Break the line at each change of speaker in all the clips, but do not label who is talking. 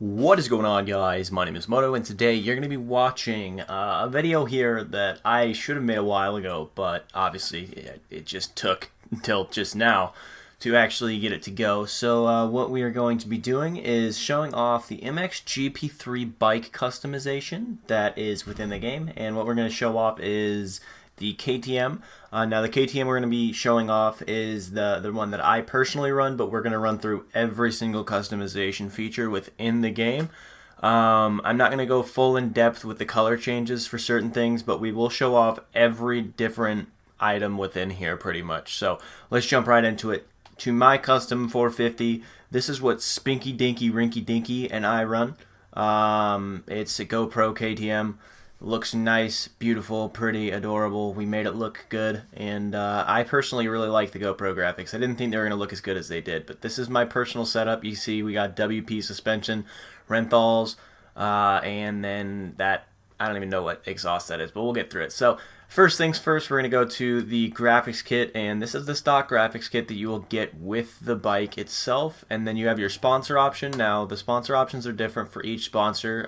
What is going on, guys? My name is Moto, and today you're going to be watching a video here that I should have made a while ago, but obviously it just took until just now to actually get it to go. So what we are going to be doing is showing off the MXGP3 bike customization that is within the game, and what we're going to show off is the KTM. Now the KTM we're going to be showing off is the one that I personally run, but we're going to run through every single customization feature within the game. I'm not going to go full in depth with the color changes for certain things, but we will show off every different item within here pretty much. So let's jump right into it. To my custom 450, this is what Spinky Dinky Rinky Dinky and I run. It's a GoPro KTM. Looks nice, beautiful, pretty, adorable. We made it look good, and I personally really like the GoPro graphics. I didn't think they were going to look as good as they did, but this is my personal setup. You see we got WP suspension, Renthals, and then that, I don't even know what exhaust that is, but we'll get through it. So first things first, we're going to go to the graphics kit, and this is the stock graphics kit that you will get with the bike itself, and then you have your sponsor option. Now the sponsor options are different for each sponsor.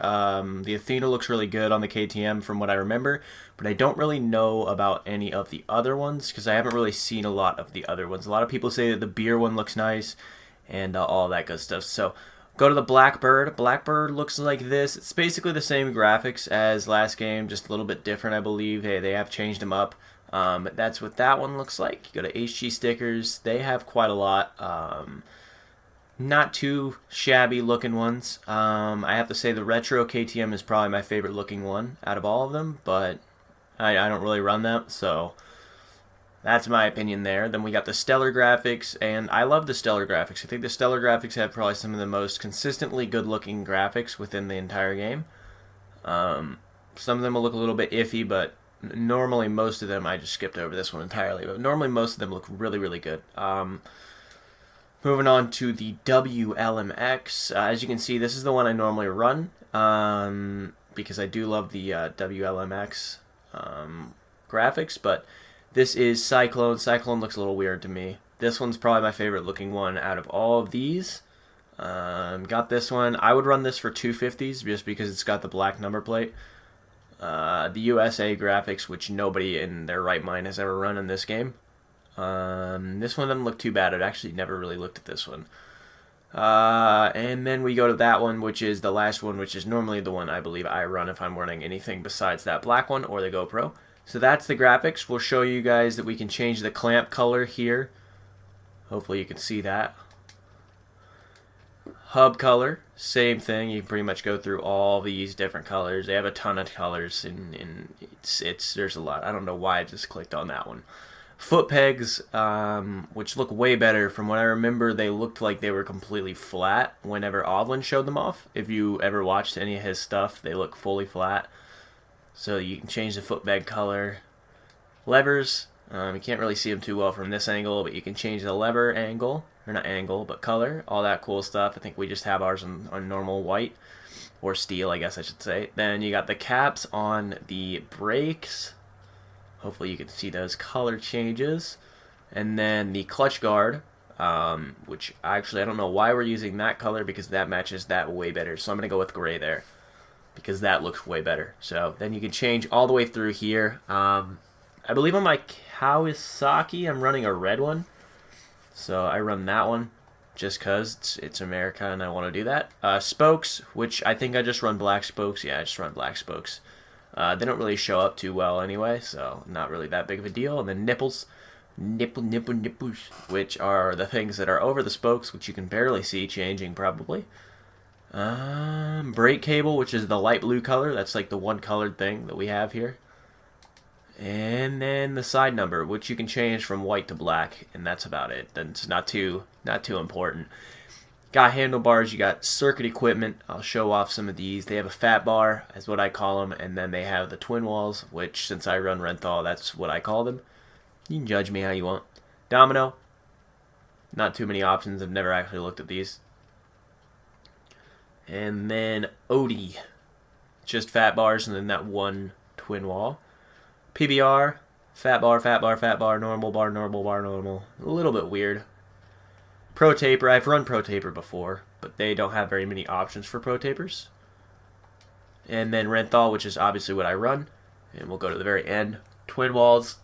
The Athena looks really good on the KTM from what I remember, but I don't really know about any of the other ones because I haven't really seen a lot of the other ones. A lot of people say that the beer one looks nice and all that good stuff. So go to the Blackbird. Blackbird looks like this. It's basically the same graphics as last game, just a little bit different, I believe. Hey, they have changed them up. But that's what that one looks like. You go to HG stickers. They have quite a lot. Not too shabby looking ones. I have to say the Retro KTM is probably my favorite looking one out of all of them, but I don't really run them, so that's my opinion there. Then we got the Stellar graphics, and I love the Stellar graphics. I think the Stellar graphics have probably some of the most consistently good-looking graphics within the entire game. Some of them will look a little bit iffy, but normally most of them, I just skipped over this one entirely, but normally most of them look really, really good. Moving on to the WLMX. As you can see, this is the one I normally run, because I do love the WLMX graphics, but this is Cyclone. Cyclone looks a little weird to me. This one's probably my favorite looking one out of all of these. Got this one. I would run this for 250s just because it's got the black number plate. The USA graphics, which nobody in their right mind has ever run in this game. This one doesn't look too bad. I've actually never really looked at this one. And then we go to that one, which is the last one, which is normally the one I believe I run if I'm running anything besides that black one or the GoPro. So that's the graphics. We'll show you guys that we can change the clamp color here. Hopefully you can see that. Hub color, same thing. You can pretty much go through all these different colors. They have a ton of colors, and there's a lot. I don't know why I just clicked on that one. Foot pegs, which look way better. From what I remember, they looked like they were completely flat whenever Ovlin showed them off. If you ever watched any of his stuff, they look fully flat. So you can change the foot peg color. Levers, you can't really see them too well from this angle, but you can change the lever angle, or not angle, but color, all that cool stuff. I think we just have ours on normal white, or steel, I guess I should say. Then you got the caps on the brakes. Hopefully you can see those color changes. And then the clutch guard, which actually I don't know why we're using that color because that matches that way better. So I'm going to go with gray there because that looks way better. So then you can change all the way through here. I believe on my Kawasaki I'm running a red one. So I run that one just because it's America and I want to do that. Spokes, which I think I just run black spokes. Yeah, I just run black spokes. They don't really show up too well anyway, so not really that big of a deal. And then nipples, nipples, which are the things that are over the spokes, which you can barely see changing probably. Brake cable, which is the light blue color. That's like the one colored thing that we have here. And then the side number, which you can change from white to black, and that's about it. That's not too important. Got handlebars, you got circuit equipment. I'll show off some of these. They have a fat bar, is what I call them, and then they have the twin walls, which since I run Renthal, that's what I call them. You can judge me how you want. Domino, not too many options. I've never actually looked at these. And then Odie, just fat bars, and then that one twin wall. PBR, fat bar, fat bar, fat bar, normal bar, normal bar, normal. A little bit weird. Pro Taper, I've run Pro Taper before, but they don't have very many options for Pro Tapers. And then Renthal, which is obviously what I run. And we'll go to the very end. Twin walls,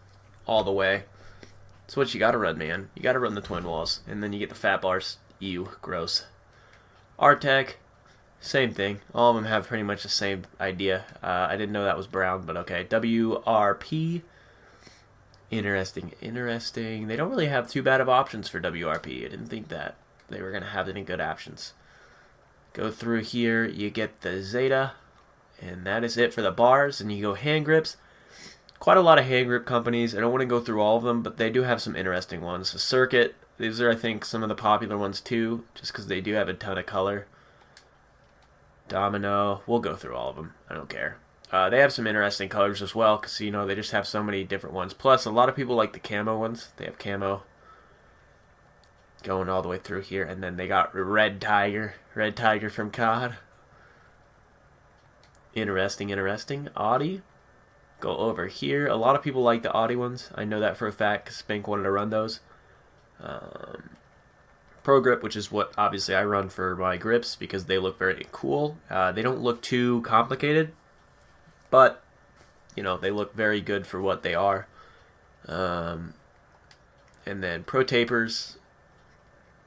all the way. That's what you gotta run, man. You gotta run the twin walls. And then you get the fat bars. Ew, gross. Artec, same thing. All of them have pretty much the same idea. I didn't know that was brown, but okay. WRP, interesting. They don't really have too bad of options for WRP. I didn't think that they were gonna have any good options. Go through here, you get the Zeta. And that is it for the bars. And you go hand grips. Quite a lot of hand grip companies. I don't want to go through all of them, but they do have some interesting ones. So Circuit, these are I think some of the popular ones too, just because they do have a ton of color. Domino, we'll go through all of them. I don't care. They have some interesting colors as well, because you know they just have so many different ones. Plus, a lot of people like the camo ones. They have camo going all the way through here, and then they got Red Tiger from COD. Interesting. Audi. Go over here. A lot of people like the Audi ones. I know that for a fact because Spank wanted to run those. Pro Grip, which is what obviously I run for my grips because they look very cool. They don't look too complicated, but you know they look very good for what they are. And then Pro Tapers.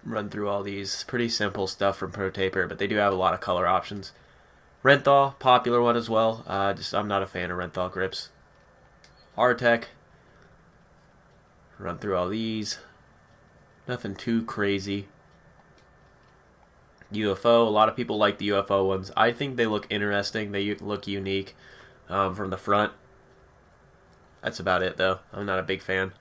Run through all these. Pretty simple stuff from Pro Taper, but they do have a lot of color options. Renthal, popular one as well. I'm not a fan of Renthal grips. Artec. Run through all these. Nothing too crazy. UFO. A lot of people like the UFO ones. I think they look interesting. They look unique from the front. That's about it, though. I'm not a big fan.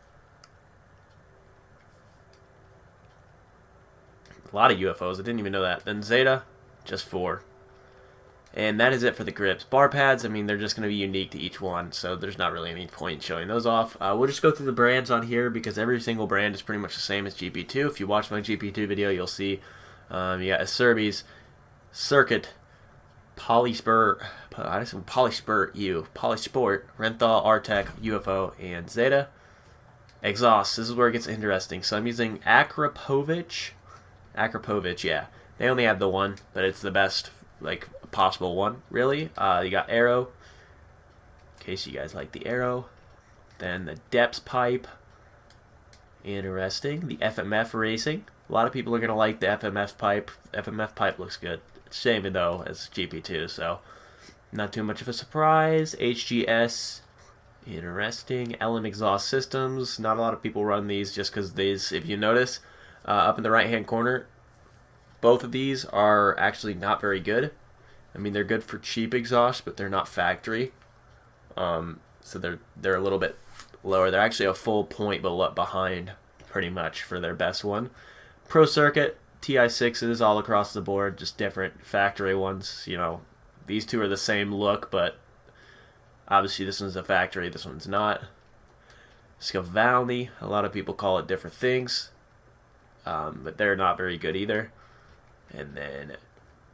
A lot of UFOs. I didn't even know that. Then Zeta, just 4. And that is it for the grips. Bar pads, I mean, they're just going to be unique to each one, so there's not really any point showing those off. We'll just go through the brands on here because every single brand is pretty much the same as GP2. If you watch my GP2 video, you'll see you got Acerbis, Circuit, Polysport, Renthal, Artec, UFO, and Zeta. Exhaust, this is where it gets interesting. So I'm using Akrapovic, yeah. They only have the one, but it's the best, like, possible one, really. You got Arrow, in case you guys like the Arrow. Then the Depths pipe, interesting. The FMF racing, a lot of people are going to like the FMF pipe. FMF pipe looks good. Same though as GP2, so not too much of a surprise. HGS, interesting. LM exhaust systems, not a lot of people run these just because these, if you notice, up in the right hand corner, both of these are actually not very good. I mean, they're good for cheap exhaust, but they're not factory. So they're a little bit lower. They're actually a full point behind, pretty much, for their best one. Pro Circuit, TI6s all across the board, just different factory ones. You know, these two are the same look, but obviously this one's a factory, this one's not. Scavalni, a lot of people call it different things, but they're not very good either. And then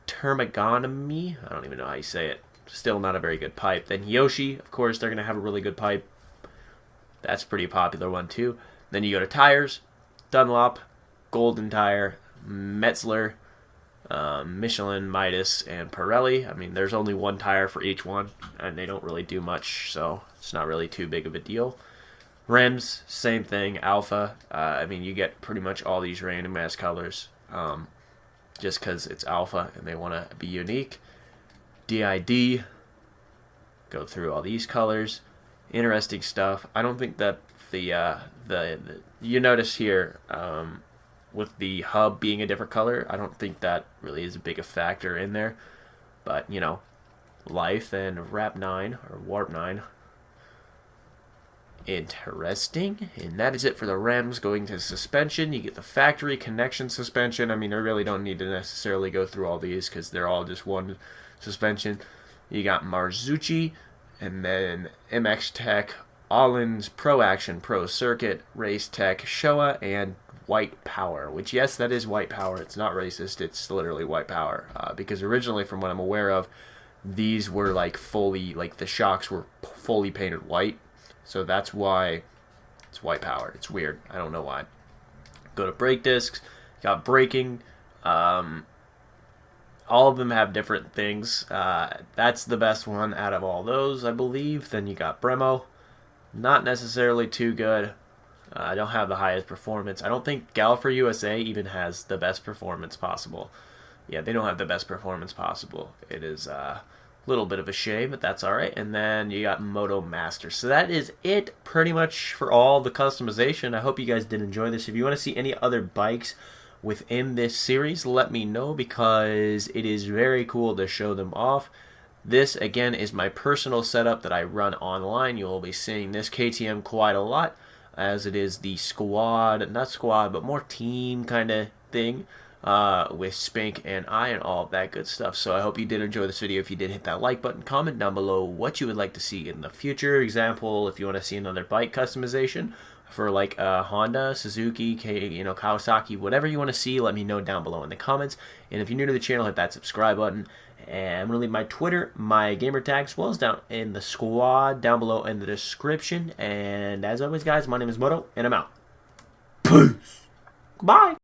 Termagonomy, I don't even know how you say it. Still not a very good pipe. Then Yoshi, of course, they're going to have a really good pipe. That's a pretty popular one too. Then you go to tires, Dunlop, Golden Tire, Metzler, Michelin, Midas, and Pirelli. I mean, there's only one tire for each one, and they don't really do much, so it's not really too big of a deal. Rims, same thing, Alpha. I mean, you get pretty much all these random ass colors. Just because it's Alpha and they want to be unique. DID, go through all these colors. Interesting stuff. I don't think that the you notice here with the hub being a different color, I don't think that really is a big a factor in there. But, you know, Life and Wrap 9 or Warp 9. Interesting. And that is it for the rims. Going to suspension, you get the factory connection suspension. I mean, I really don't need to necessarily go through all these because they're all just one suspension. You got Marzucci, and then MX Tech, Allens, Pro Action, Pro Circuit, Race Tech, Showa, and White Power. Which, yes, that is White Power. It's not racist. It's literally White Power. Because originally, from what I'm aware of, these were like fully, like the shocks were fully painted white. So that's why it's White Power. It's weird. I don't know why. Go to brake discs. got braking. All of them have different things. That's the best one out of all those, I believe. Then you got Brembo. Not necessarily too good. I don't have the highest performance. I don't think Motoh USA even has the best performance possible. Yeah, they don't have the best performance possible. It is a little bit of a shame, but that's alright. And then you got Moto Master. So that is it pretty much for all the customization. I hope you guys did enjoy this. If you want to see any other bikes within this series, let me know, because it is very cool to show them off. This, again, is my personal setup that I run online. You will be seeing this KTM quite a lot, as it is the squad, not squad, but more team kind of thing, with Spank and I and all of that good stuff. So I hope you did enjoy this video. If you did, hit that like button, comment down below what you would like to see in the future. Example, if you want to see another bike customization for like Honda, Suzuki, Kawasaki, whatever you want to see, let me know down below in the comments. And if you're new to the channel, hit that subscribe button. And I'm going to leave my Twitter, my gamer tags, as well as down in the squad, down below in the description. And as always, guys, my name is Moto, and I'm out. Peace. Goodbye.